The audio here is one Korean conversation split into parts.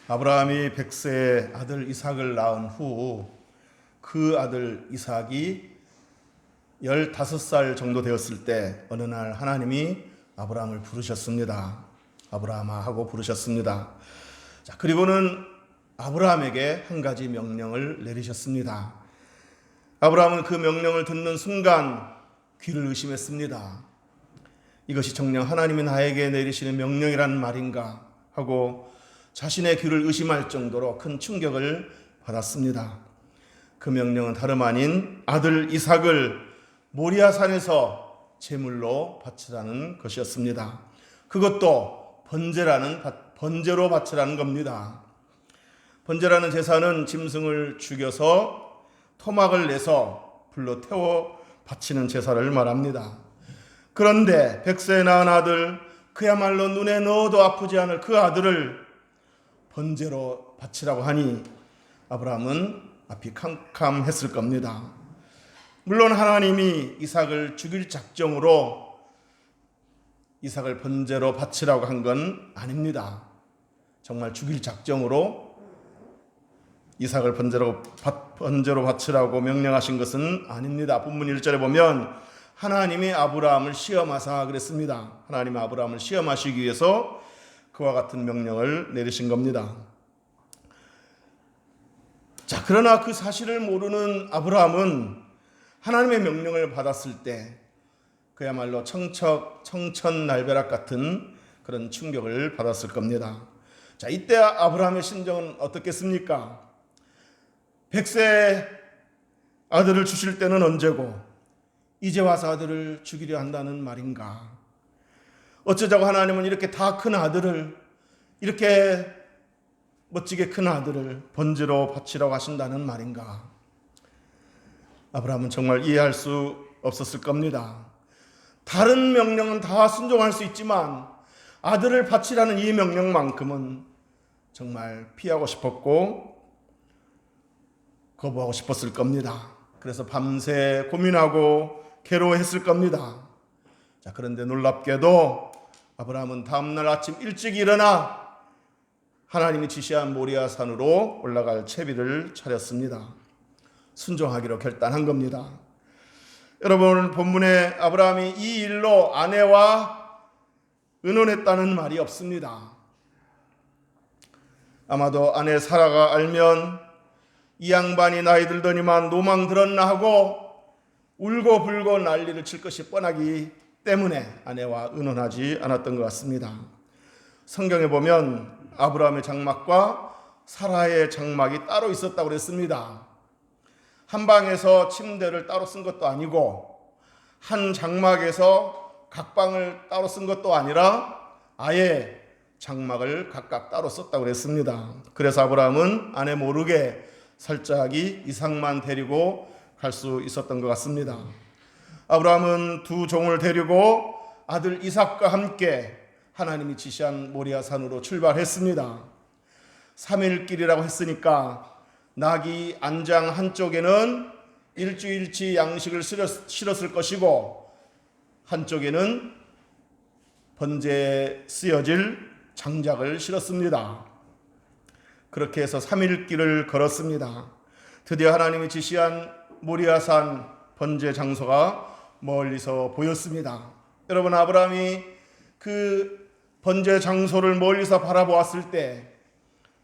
아브라함이 100세의 아들 이삭을 낳은 후 그 아들 이삭이 15살 정도 되었을 때 어느 날 하나님이 아브라함을 부르셨습니다. 아브라함아 하고 부르셨습니다. 자, 그리고는 아브라함에게 한 가지 명령을 내리셨습니다. 아브라함은 그 명령을 듣는 순간 귀를 의심했습니다. 이것이 정녕 하나님이 나에게 내리시는 명령이란 말인가 하고 자신의 귀를 의심할 정도로 큰 충격을 받았습니다. 그 명령은 다름 아닌 아들 이삭을 모리아산에서 제물로 바치라는 것이었습니다. 그것도 번제로 바치라는 겁니다. 번제라는 제사는 짐승을 죽여서 토막을 내서 불로 태워 바치는 제사를 말합니다. 그런데 100세에 낳은 아들, 그야말로 눈에 넣어도 아프지 않을 그 아들을 번제로 바치라고 하니 아브라함은 앞이 캄캄했을 겁니다. 물론 하나님이 이삭을 죽일 작정으로 이삭을 번제로 바치라고 한 건 아닙니다. 정말 죽일 작정으로 이삭을 번제로 바치라고 명령하신 것은 아닙니다. 본문 1절에 보면 하나님이 아브라함을 시험하사 그랬습니다. 하나님이 아브라함을 시험하시기 위해서 그와 같은 명령을 내리신 겁니다. 자, 그러나 그 사실을 모르는 아브라함은 하나님의 명령을 받았을 때 그야말로 청천날벼락 같은 그런 충격을 받았을 겁니다. 자, 이때 아브라함의 심정은 어떻겠습니까? 100세 아들을 주실 때는 언제고 이제 와서 아들을 죽이려 한다는 말인가? 어쩌자고 하나님은 이렇게 다 큰 아들을, 이렇게 멋지게 큰 아들을 번제로 바치라고 하신다는 말인가? 아브라함은 정말 이해할 수 없었을 겁니다. 다른 명령은 다 순종할 수 있지만 아들을 바치라는 이 명령만큼은 정말 피하고 싶었고 거부하고 싶었을 겁니다. 그래서 밤새 고민하고 괴로워했을 겁니다. 자, 그런데 놀랍게도 아브라함은 다음날 아침 일찍 일어나 하나님이 지시한 모리아산으로 올라갈 채비를 차렸습니다. 순종하기로 결단한 겁니다. 여러분, 오늘 본문에 아브라함이 이 일로 아내와 의논했다는 말이 없습니다. 아마도 아내 사라가 알면 이 양반이 나이 들더니만 노망 들었나 하고 울고 불고 난리를 칠 것이 뻔하기 때문에 아내와 의논하지 않았던 것 같습니다. 성경에 보면 아브라함의 장막과 사라의 장막이 따로 있었다고 그랬습니다. 한 방에서 침대를 따로 쓴 것도 아니고 한 장막에서 각 방을 따로 쓴 것도 아니라 아예 장막을 각각 따로 썼다고 그랬습니다. 그래서 아브라함은 아내 모르게 살짝이 이삭만 데리고 갈 수 있었던 것 같습니다. 아브라함은 두 종을 데리고 아들 이삭과 함께 하나님이 지시한 모리아산으로 출발했습니다. 3일길이라고 했으니까 나귀 안장 한쪽에는 일주일치 양식을 실었을 것이고 한쪽에는 번제에 쓰여질 장작을 실었습니다. 그렇게 해서 3일길을 걸었습니다. 드디어 하나님이 지시한 모리아산 번제 장소가 멀리서 보였습니다. 여러분, 아브라함이 그 번제 장소를 멀리서 바라보았을 때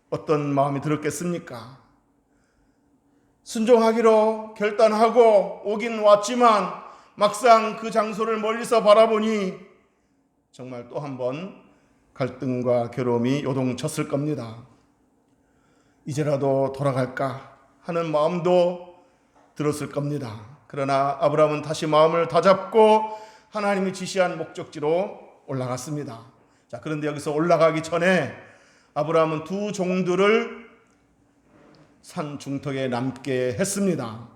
어떤 마음이 들었겠습니까? 순종하기로 결단하고 오긴 왔지만 막상 그 장소를 멀리서 바라보니 정말 또 한 번 갈등과 괴로움이 요동쳤을 겁니다. 이제라도 돌아갈까 하는 마음도 들었을 겁니다. 그러나 아브라함은 다시 마음을 다잡고 하나님이 지시한 목적지로 올라갔습니다. 자, 그런데 여기서 올라가기 전에 아브라함은 두 종들을 산 중턱에 남게 했습니다.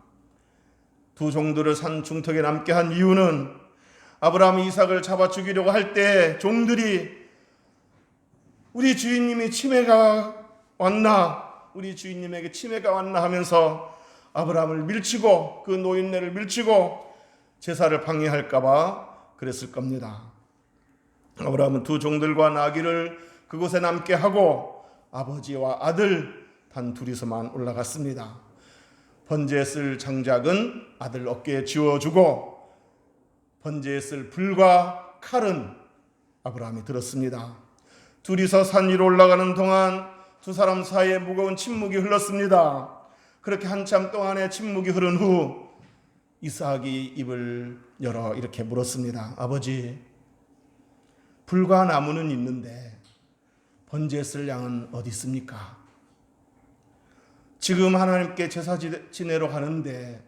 두 종들을 산 중턱에 남게 한 이유는 아브라함이 이삭을 잡아 죽이려고 할 때 종들이 우리 주인님이 치매가 왔나, 우리 주인님에게 치매가 왔나 하면서 아브라함을 밀치고 그 노인네를 밀치고 제사를 방해할까 봐 그랬을 겁니다. 아브라함은 두 종들과 나귀를 그곳에 남게 하고 아버지와 아들 단 둘이서만 올라갔습니다. 번제에 쓸 장작은 아들 어깨에 쥐어주고 번제에 쓸 불과 칼은 아브라함이 들었습니다. 둘이서 산 위로 올라가는 동안 두 사람 사이에 무거운 침묵이 흘렀습니다. 그렇게 한참 동안의 침묵이 흐른 후 이삭이 입을 열어 이렇게 물었습니다. 아버지, 불과 나무는 있는데 번제에 쓸 양은 어디 있습니까? 지금 하나님께 제사 지내러 가는데,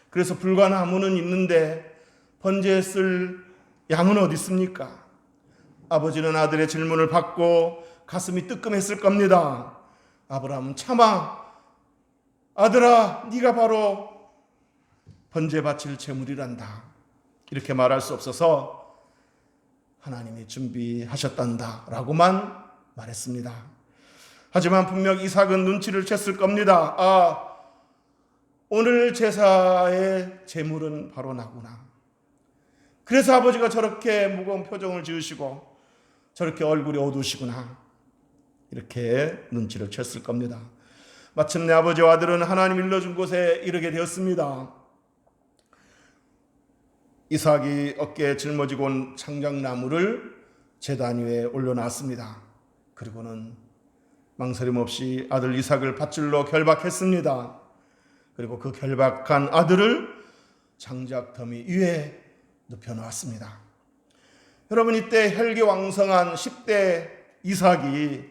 그래서 불과 나무는 있는데 번제에 쓸 양은 어디 있습니까? 아버지는 아들의 질문을 받고 가슴이 뜨끔했을 겁니다. 아브라함은 차마 아들아, 네가 바로 번제 바칠 제물이란다 이렇게 말할 수 없어서 하나님이 준비하셨단다 라고만 말했습니다. 하지만 분명 이삭은 눈치를 챘을 겁니다. 오늘 제사의 제물은 바로 나구나. 그래서 아버지가 저렇게 무거운 표정을 지으시고 저렇게 얼굴이 어두우시구나, 이렇게 눈치를 챘을 겁니다. 마침내 아버지와 아들은 하나님 일러준 곳에 이르게 되었습니다. 이삭이 어깨에 짊어지고 온 창작나무를 제단 위에 올려놨습니다. 그리고는 망설임 없이 아들 이삭을 밧줄로 결박했습니다. 그리고 그 결박한 아들을 장작 더미 위에 눕혀놓았습니다. 여러분, 이때 혈기왕성한 10대 이삭이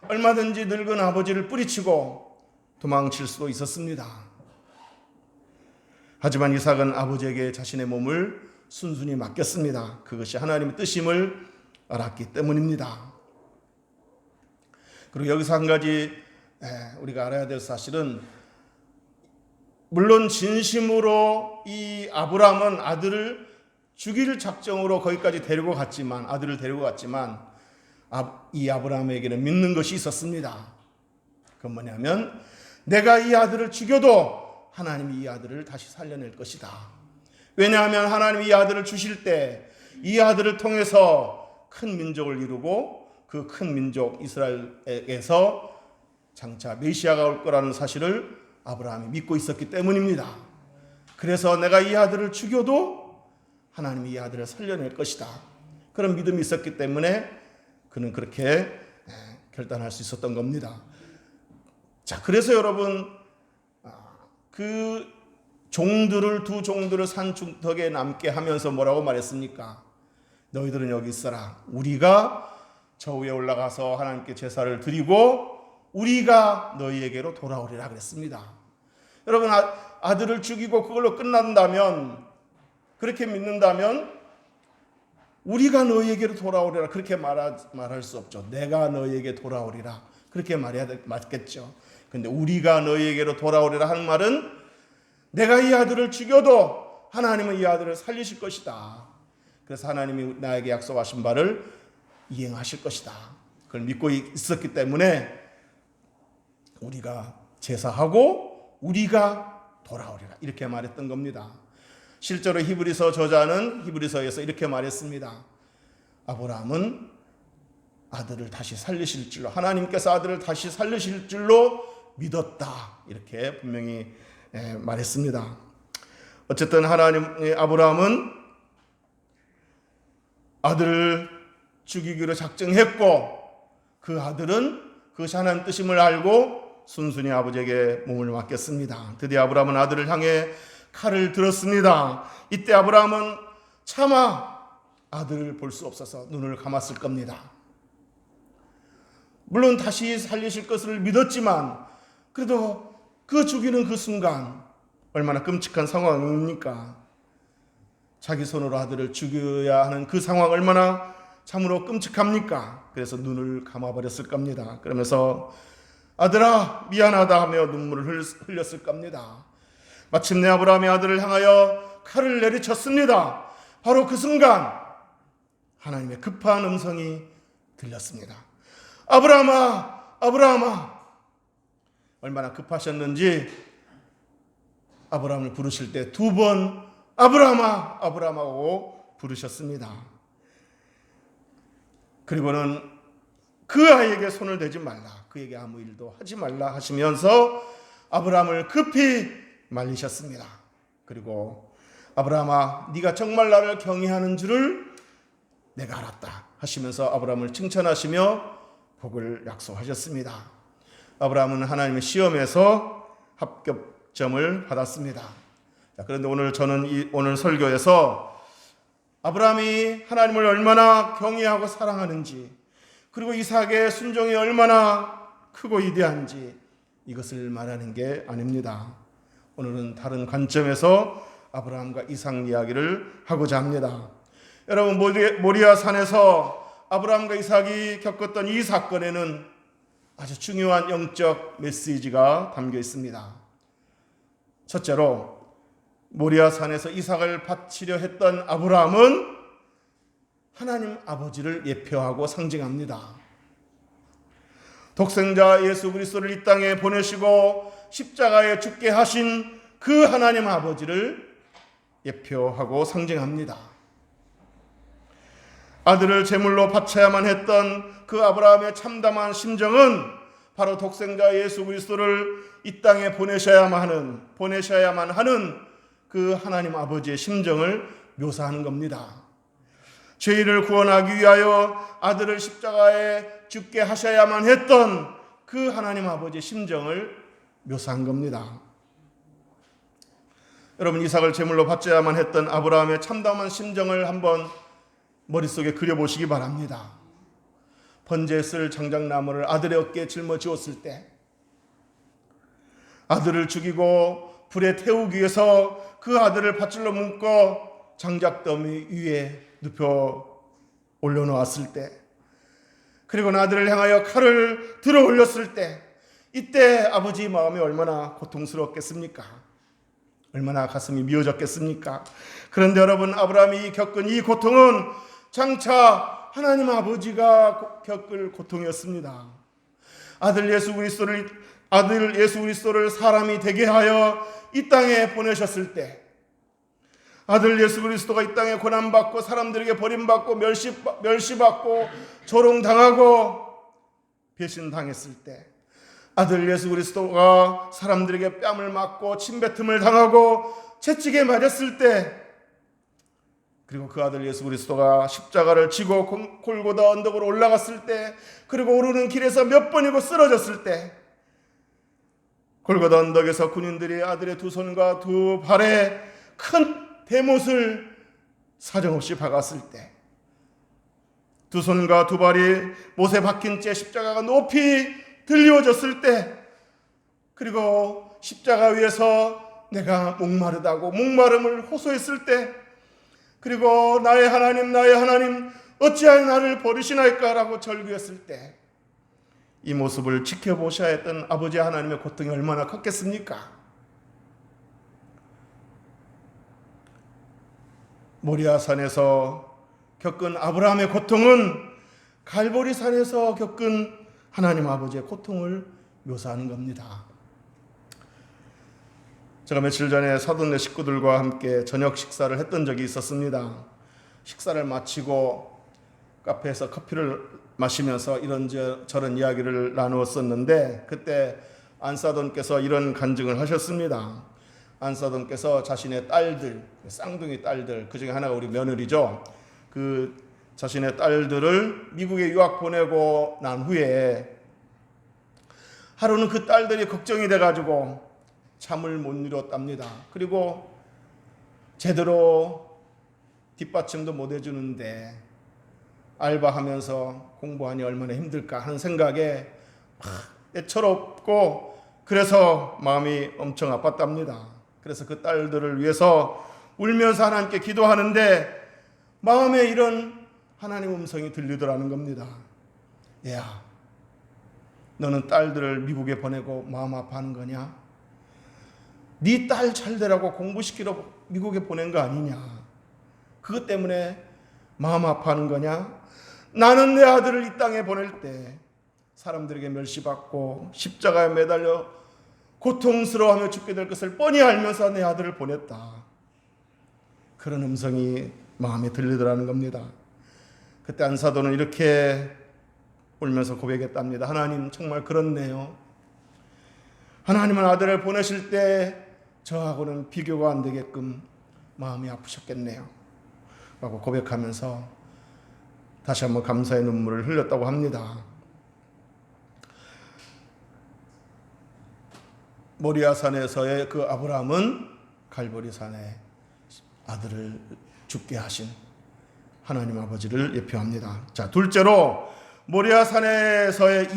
얼마든지 늙은 아버지를 뿌리치고 도망칠 수도 있었습니다. 하지만 이삭은 아버지에게 자신의 몸을 순순히 맡겼습니다. 그것이 하나님의 뜻임을 알았기 때문입니다. 그리고 여기서 한 가지 우리가 알아야 될 사실은, 물론 진심으로 이 아브라함은 아들을 죽일 작정으로 거기까지 아들을 데리고 갔지만 이 아브라함에게는 믿는 것이 있었습니다. 그건 뭐냐면, 내가 이 아들을 죽여도 하나님이 이 아들을 다시 살려낼 것이다. 왜냐하면 하나님이 이 아들을 주실 때 이 아들을 통해서 큰 민족을 이루고 그 큰 민족 이스라엘에서 장차 메시아가 올 거라는 사실을 아브라함이 믿고 있었기 때문입니다. 그래서 내가 이 아들을 죽여도 하나님이 이 아들을 살려낼 것이다, 그런 믿음이 있었기 때문에 그는 그렇게 결단할 수 있었던 겁니다. 자, 그래서 여러분, 그 두 종들을 산중턱에 남게 하면서 뭐라고 말했습니까? 너희들은 여기 있어라. 우리가 저 위에 올라가서 하나님께 제사를 드리고 우리가 너희에게로 돌아오리라 그랬습니다. 여러분, 아들을 죽이고 그걸로 끝난다면, 그렇게 믿는다면 우리가 너희에게로 돌아오리라 그렇게 말할 수 없죠. 내가 너희에게 돌아오리라 그렇게 말해야 맞겠죠. 근데 우리가 너희에게로 돌아오리라 하는 말은, 내가 이 아들을 죽여도 하나님은 이 아들을 살리실 것이다. 그래서 하나님이 나에게 약속하신 바를 이행하실 것이다. 그걸 믿고 있었기 때문에 우리가 제사하고 우리가 돌아오리라 이렇게 말했던 겁니다. 실제로 히브리서 저자는 히브리서에서 이렇게 말했습니다. 아브라함은 아들을 다시 살리실 줄로, 하나님께서 아들을 다시 살리실 줄로 믿었다, 이렇게 분명히 말했습니다. 어쨌든 아브라함은 아들을 죽이기로 작정했고, 그 아들은 그것이 하나님 뜻임을 알고 순순히 아버지에게 몸을 맡겼습니다. 드디어 아브라함은 아들을 향해 칼을 들었습니다. 이때 아브라함은 차마 아들을 볼 수 없어서 눈을 감았을 겁니다. 물론 다시 살리실 것을 믿었지만 그래도 그 죽이는 그 순간 얼마나 끔찍한 상황입니까? 자기 손으로 아들을 죽여야 하는 그 상황 얼마나 참으로 끔찍합니까? 그래서 눈을 감아버렸을 겁니다. 그러면서 아들아 미안하다 하며 눈물을 흘렸을 겁니다. 마침내 아브라함의 아들을 향하여 칼을 내리쳤습니다. 바로 그 순간 하나님의 급한 음성이 들렸습니다. 아브라함아, 아브라함아. 얼마나 급하셨는지 아브라함을 부르실 때 2번 아브라함아, 아브라함하고 부르셨습니다. 그리고는 그 아이에게 손을 대지 말라, 그에게 아무 일도 하지 말라 하시면서 아브라함을 급히 말리셨습니다. 그리고 아브라함아, 네가 정말 나를 경외하는 줄을 내가 알았다 하시면서 아브라함을 칭찬하시며 복을 약속하셨습니다. 아브라함은 하나님의 시험에서 합격점을 받았습니다. 그런데 오늘 저는 오늘 설교에서 아브라함이 하나님을 얼마나 경외하고 사랑하는지, 그리고 이삭의 순종이 얼마나 크고 위대한지 이것을 말하는 게 아닙니다. 오늘은 다른 관점에서 아브라함과 이삭 이야기를 하고자 합니다. 여러분, 모리아 산에서 아브라함과 이삭이 겪었던 이 사건에는 아주 중요한 영적 메시지가 담겨 있습니다. 첫째로, 모리아 산에서 이삭을 바치려 했던 아브라함은 하나님 아버지를 예표하고 상징합니다. 독생자 예수 그리스도를 이 땅에 보내시고 십자가에 죽게 하신 그 하나님 아버지를 예표하고 상징합니다. 아들을 제물로 바쳐야만 했던 그 아브라함의 참담한 심정은 바로 독생자 예수 그리스도를 이 땅에 보내셔야만 하는 그 하나님 아버지의 심정을 묘사하는 겁니다. 죄인을 구원하기 위하여 아들을 십자가에 죽게 하셔야만 했던 그 하나님 아버지의 심정을 묘사한 겁니다. 여러분, 이삭을 제물로 바쳐야만 했던 아브라함의 참담한 심정을 한번 머릿속에 그려보시기 바랍니다. 번제에 쓸 장작나무를 아들의 어깨에 짊어지었을 때, 아들을 죽이고 불에 태우기 위해서 그 아들을 밧줄로 묶어 장작더미 위에 눕혀 올려놓았을 때, 그리고 아들을 향하여 칼을 들어 올렸을 때, 이때 아버지 마음이 얼마나 고통스럽겠습니까? 얼마나 가슴이 미어졌겠습니까? 그런데 여러분, 아브라함이 겪은 이 고통은 장차 하나님 아버지가 겪을 고통이었습니다. 아들 예수 그리스도를 사람이 되게 하여 이 땅에 보내셨을 때, 아들 예수 그리스도가 이 땅에 고난받고 사람들에게 버림받고 멸시받고 조롱당하고 배신당했을 때, 아들 예수 그리스도가 사람들에게 뺨을 맞고 침뱉음을 당하고 채찍에 맞았을 때, 그리고 그 아들 예수 그리스도가 십자가를 지고 골고다 언덕으로 올라갔을 때, 그리고 오르는 길에서 몇 번이고 쓰러졌을 때, 골고다 언덕에서 군인들이 아들의 두 손과 두 발에 큰 대못을 사정없이 박았을 때, 두 손과 두 발이 못에 박힌 채 십자가가 높이 들리워졌을 때, 그리고 십자가 위에서 내가 목마르다고 목마름을 호소했을 때, 그리고 나의 하나님 어찌하여 나를 버리시나이까 라고 절규했을 때, 이 모습을 지켜보셔야 했던 아버지 하나님의 고통이 얼마나 컸겠습니까? 모리아 산에서 겪은 아브라함의 고통은 갈보리 산에서 겪은 하나님 아버지의 고통을 묘사하는 겁니다. 제가 며칠 전에 사돈네 식구들과 함께 저녁 식사를 했던 적이 있었습니다. 식사를 마치고 카페에서 커피를 마시면서 이런저런 이야기를 나누었었는데, 그때 안사돈께서 이런 간증을 하셨습니다. 안사돈께서 자신의 딸들, 쌍둥이 딸들, 그 중에 하나가 우리 며느리죠. 그 자신의 딸들을 미국에 유학 보내고 난 후에 하루는 그 딸들이 걱정이 돼가지고 잠을 못 이뤘답니다. 그리고 제대로 뒷받침도 못 해주는데 알바하면서 공부하니 얼마나 힘들까 하는 생각에 애처롭고, 그래서 마음이 엄청 아팠답니다. 그래서 그 딸들을 위해서 울면서 하나님께 기도하는데 마음에 이런 하나님의 음성이 들리더라는 겁니다. 야, 너는 딸들을 미국에 보내고 마음 아파하는 거냐? 네 딸 잘 되라고 공부시키러 미국에 보낸 거 아니냐? 그것 때문에 마음 아파하는 거냐? 나는 내 아들을 이 땅에 보낼 때 사람들에게 멸시받고 십자가에 매달려 고통스러워하며 죽게 될 것을 뻔히 알면서 내 아들을 보냈다. 그런 음성이 마음에 들리더라는 겁니다. 그때 안사도는 이렇게 울면서 고백했답니다. 하나님 정말 그렇네요. 하나님은 아들을 보내실 때 저하고는 비교가 안 되게끔 마음이 아프셨겠네요 라고 고백하면서 다시 한번 감사의 눈물을 흘렸다고 합니다. 모리아산에서의 그 아브라함은 갈보리산에 아들을 죽게 하신 하나님 아버지를 예표합니다. 자, 둘째로 모리아산에서의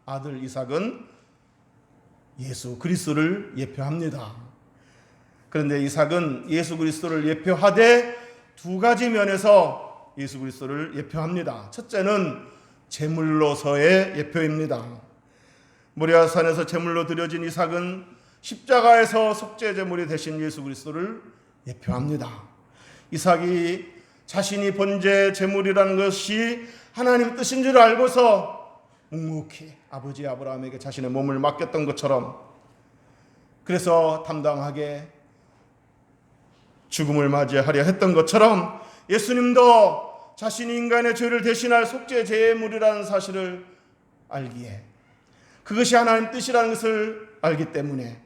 아들 이삭은 예수 그리스도를 예표합니다. 그런데 이삭은 예수 그리스도를 예표하되 두 가지 면에서 예수 그리스도를 예표합니다. 첫째는 제물로서의 예표입니다. 모리아산에서 제물로 드려진 이삭은 십자가에서 속죄 제물이 되신 예수 그리스도를 예표합니다. 이삭이 자신이 번제 제물이라는 것이 하나님 뜻인 줄 알고서 묵묵히 아버지 아브라함에게 자신의 몸을 맡겼던 것처럼, 그래서 담담하게 죽음을 맞이하려 했던 것처럼 예수님도 자신이 인간의 죄를 대신할 속죄 제물이라는 사실을 알기에, 그것이 하나님 뜻이라는 것을 알기 때문에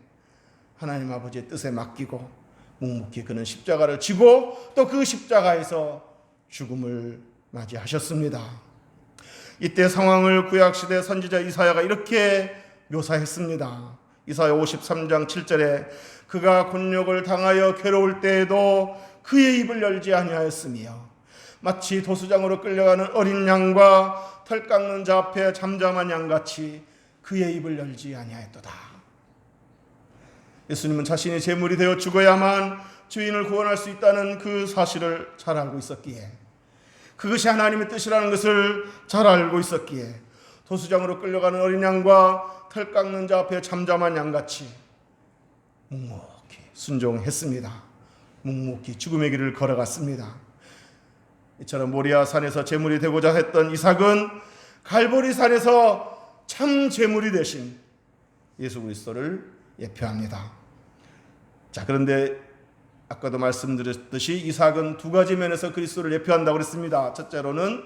하나님 아버지의 뜻에 맡기고 묵묵히 그는 십자가를 지고 또 그 십자가에서 죽음을 맞이하셨습니다. 이때 상황을 구약시대 선지자 이사야가 이렇게 묘사했습니다. 이사야 53장 7절에 그가 곤욕을 당하여 괴로울 때에도 그의 입을 열지 아니하였으며 마치 도수장으로 끌려가는 어린 양과 털 깎는 자 앞에 잠잠한 양같이 그의 입을 열지 아니하였도다. 예수님은 자신이 제물이 되어 죽어야만 주인을 구원할 수 있다는 그 사실을 잘 알고 있었기에, 그것이 하나님의 뜻이라는 것을 잘 알고 있었기에 도수장으로 끌려가는 어린 양과 털 깎는 자 앞에 잠잠한 양같이 묵묵히 순종했습니다. 묵묵히 죽음의 길을 걸어갔습니다. 이처럼 모리아산에서 제물이 되고자 했던 이삭은 갈보리산에서 참 제물이 되신 예수 그리스도를 예표합니다. 자, 그런데 아까도 말씀드렸듯이 이삭은 두 가지 면에서 그리스도를 예표한다고 그랬습니다. 첫째로는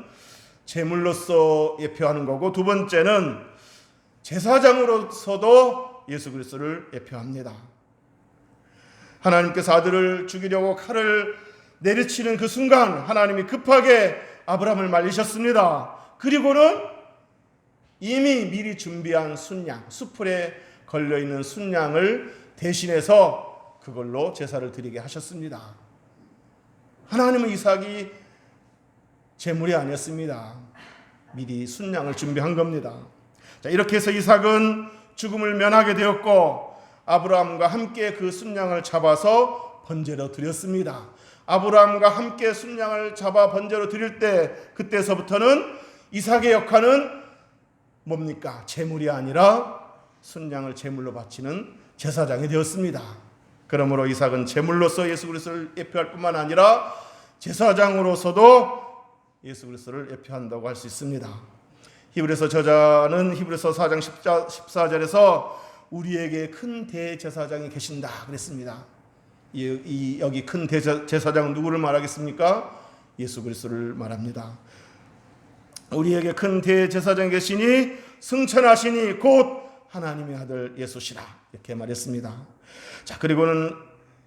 제물로서 예표하는 거고, 두 번째는 제사장으로서도 예수 그리스도를 예표합니다. 하나님께서 아들을 죽이려고 칼을 내리치는 그 순간 하나님이 급하게 아브라함을 말리셨습니다. 그리고는 이미 미리 준비한 순양, 수풀에 걸려있는 순양을 대신해서 그걸로 제사를 드리게 하셨습니다. 하나님은 이삭이 제물이 아니었습니다. 미리 순양을 준비한 겁니다. 자, 이렇게 해서 이삭은 죽음을 면하게 되었고 아브라함과 함께 그 순양을 잡아서 번제로 드렸습니다. 아브라함과 함께 순양을 잡아 번제로 드릴 때, 그때서부터는 이삭의 역할은 뭡니까? 제물이 아니라 순양을 제물로 바치는 제사장이 되었습니다. 그러므로 이삭은 제물로서 예수 그리스도를 예표할 뿐만 아니라 제사장으로서도 예수 그리스도를 예표한다고 할 수 있습니다. 히브리서 저자는 히브리서 4장 14절에서 우리에게 큰 대제사장이 계신다 그랬습니다. 여기 큰 대제사장은 누구를 말하겠습니까? 예수 그리스도를 말합니다. 우리에게 큰 대제사장이 계시니 승천하시니 곧 하나님의 아들 예수시라, 이렇게 말했습니다. 자, 그리고는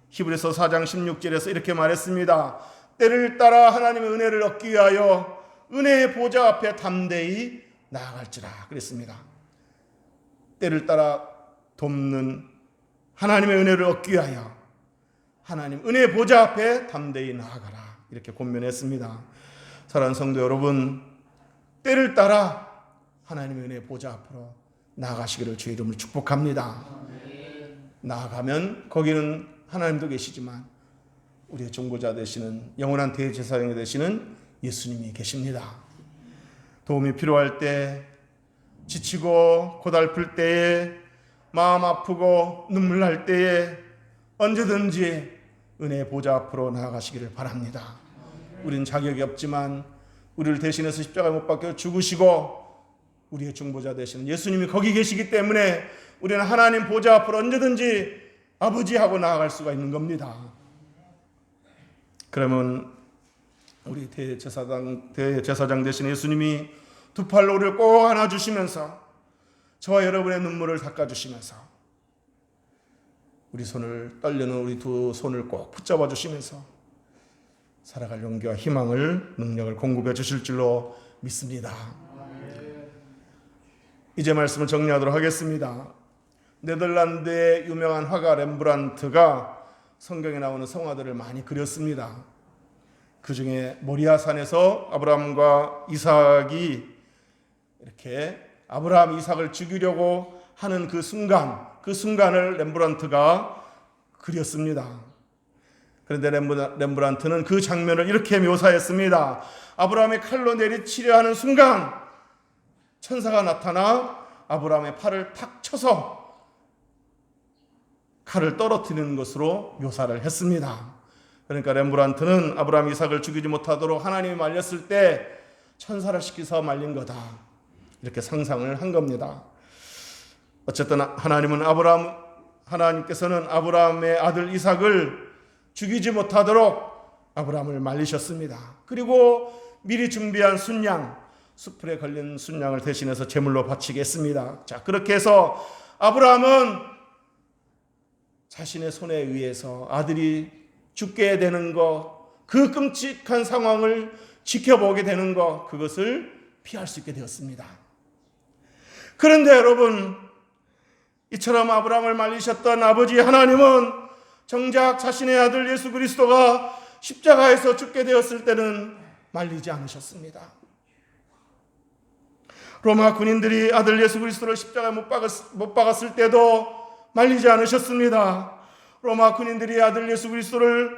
히브리서 4장 16절에서 이렇게 말했습니다. 때를 따라 하나님의 은혜를 얻기 위하여 은혜의 보좌 앞에 담대히 나아갈지라 그랬습니다. 때를 따라 돕는 하나님의 은혜를 얻기 위하여 하나님 은혜의 보좌 앞에 담대히 나아가라, 이렇게 권면했습니다. 사랑하는 성도 여러분, 때를 따라 하나님의 은혜의 보좌 앞으로 나아가시기를 주의 이름으로 축복합니다. 나아가면 거기는 하나님도 계시지만 우리의 중보자 되시는 영원한 대제사장이 되시는 예수님이 계십니다. 도움이 필요할 때, 지치고 고달플 때에, 마음 아프고 눈물 날 때에 언제든지 은혜의 보좌 앞으로 나아가시기를 바랍니다. 우리는 자격이 없지만 우리를 대신해서 십자가에 못 박혀 죽으시고 우리의 중보자 되시는 예수님이 거기 계시기 때문에 우리는 하나님 보좌 앞으로 언제든지 아버지하고 나아갈 수가 있는 겁니다. 그러면 우리 대제사장 되신 예수님이 두 팔로 우리를 꼭 안아주시면서 저와 여러분의 눈물을 닦아주시면서 우리 손을 떨리는 우리 두 손을 꼭 붙잡아 주시면서 살아갈 용기와 희망을 능력을 공급해 주실 줄로 믿습니다. 이제 말씀을 정리하도록 하겠습니다. 네덜란드의 유명한 화가 렘브란트가 성경에 나오는 성화들을 많이 그렸습니다. 그 중에 모리아산에서 아브라함과 이삭이 이렇게 아브라함 이삭을 죽이려고 하는 그 순간을 렘브란트가 그렸습니다. 그런데 렘브란트는 그 장면을 이렇게 묘사했습니다. 아브라함의 칼로 내리치려 하는 순간 천사가 나타나 아브라함의 팔을 탁 쳐서 칼을 떨어뜨리는 것으로 묘사를 했습니다. 그러니까 렘브란트는 아브라함 이삭을 죽이지 못하도록 하나님이 말렸을 때 천사를 시켜서 말린 거다, 이렇게 상상을 한 겁니다. 어쨌든 하나님께서는 아브라함의 아들 이삭을 죽이지 못하도록 아브라함을 말리셨습니다. 그리고 미리 준비한 순양, 수풀에 걸린 순양을 대신해서 제물로 바치게 했습니다. 자, 그렇게 해서 아브라함은 자신의 손에 의해서 아들이 죽게 되는 것, 그 끔찍한 상황을 지켜보게 되는 것, 그것을 피할 수 있게 되었습니다. 그런데 여러분, 이처럼 아브라함을 말리셨던 아버지 하나님은 정작 자신의 아들 예수 그리스도가 십자가에서 죽게 되었을 때는 말리지 않으셨습니다. 로마 군인들이 아들 예수 그리스도를 십자가에 못 박았을 때도 말리지 않으셨습니다. 로마 군인들이 아들 예수 그리스도를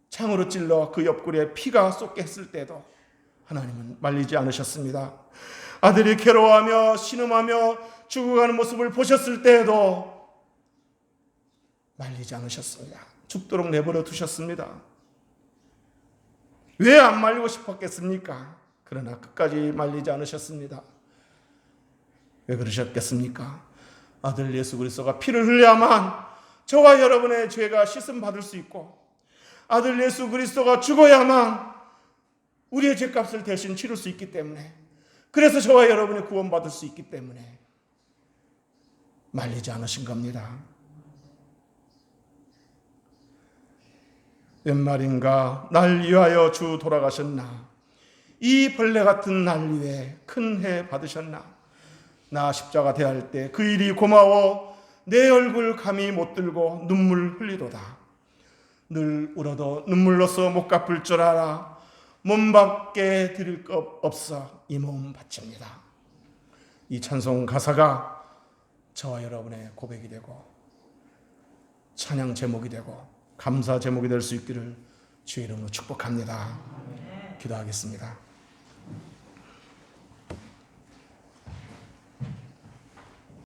창으로 찔러 그 옆구리에 피가 쏟게 했을 때도 하나님은 말리지 않으셨습니다. 아들이 괴로워하며 신음하며 죽어가는 모습을 보셨을 때에도 말리지 않으셨습니다. 죽도록 내버려 두셨습니다. 왜 안 말리고 싶었겠습니까? 그러나 끝까지 말리지 않으셨습니다. 왜 그러셨겠습니까? 아들 예수 그리스도가 피를 흘려야만 저와 여러분의 죄가 씻음 받을 수 있고, 아들 예수 그리스도가 죽어야만 우리의 죄값을 대신 치를 수 있기 때문에, 그래서 저와 여러분이 구원받을 수 있기 때문에 말리지 않으신 겁니다. 웬 말인가? 날 위하여 주 돌아가셨나? 이 벌레 같은 날 위해 큰 해 받으셨나? 나 십자가 대할 때 그 일이 고마워 내 얼굴 감히 못 들고 눈물 흘리도다. 늘 울어도 눈물로서 못 갚을 줄 알아 몸밖에 드릴 것 없어 이 몸 바칩니다. 이 찬송 가사가 저와 여러분의 고백이 되고 찬양 제목이 되고 감사 제목이 될 수 있기를 주의 이름으로 축복합니다. 기도하겠습니다.